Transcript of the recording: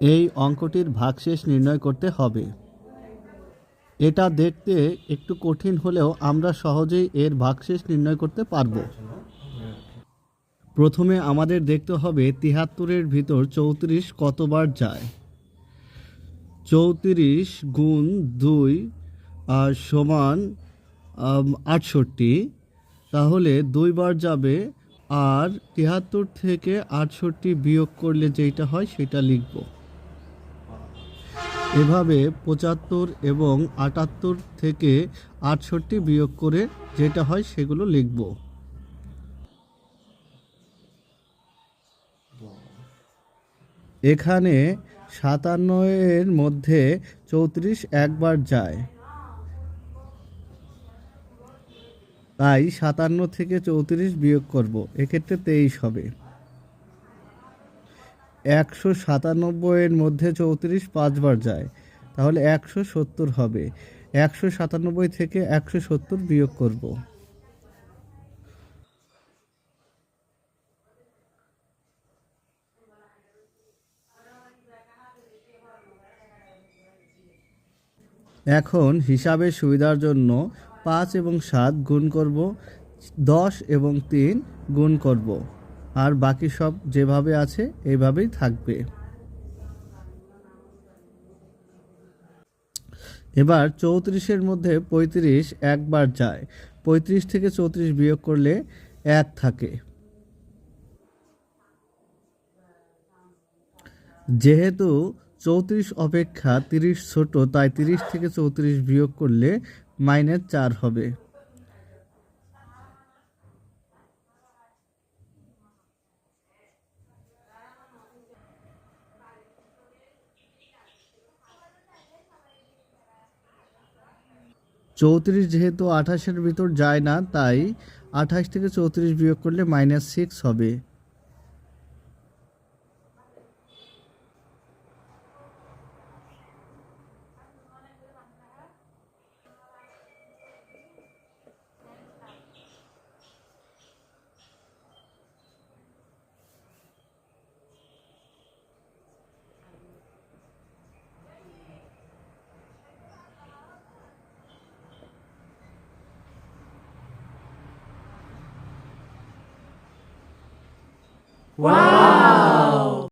এই অঙ্কটির ভাগশেষ নির্ণয় করতে হবে। এটা দেখতে একটু কঠিন হলেও আমরা সহজেই এর ভাগশেষ নির্ণয় করতে পারবো। প্রথমে আমাদের দেখতে হবে ৭৩-এর ভিতর ৩৪ কতবার যায়। ৩৪ গুণ ২ সমান ৬৮। তাহলে ২ বার যাবে, আর ৭৩ থেকে ৬৮ বিয়োগ করলে যেটা হয় সেটা লিখব। এভাবে ৭৫ এবং ৭৮ থেকে ৬৮ বিয়োগ করে যেটা হয় সেগুলো লিখব। এখানে ৫৭-এর মধ্যে ৩৪ একবার যায়, তাই ৫৭ থেকে ৩৪ বিয়োগ করব, এক্ষেত্রে ২৩ হবে। ১৯৭-এর মধ্যে ৩৪ পাঁচবার যায়, তাহলে ১৭০ হবে। ১৯৭ থেকে ১৭০ বিয়োগ করব। এখন হিসাবের সুবিধার জন্য ৫ এবং ৭ গুণ করব, ১০ এবং ৩ গুণ করব, আর বাকি সব যেভাবে আছে এইভাবেই থাকবে। এবার ৩৪-এর মধ্যে ৩৫ একবার যায়, ৩৫ থেকে ৩৪ বিয়োগ করলে ১ থাকে। যেহেতু ৩৪ অপেক্ষা ৩০ ছোট, তাই ৩০ থেকে ৩৪ বিয়োগ করলে -৪ হবে। চৌত্রিশ যেহেতু ২৮-এর ভিতর যায় না, তাই ২৮ থেকে ৩৪ বিয়োগ করলে -6 হবে। Wow!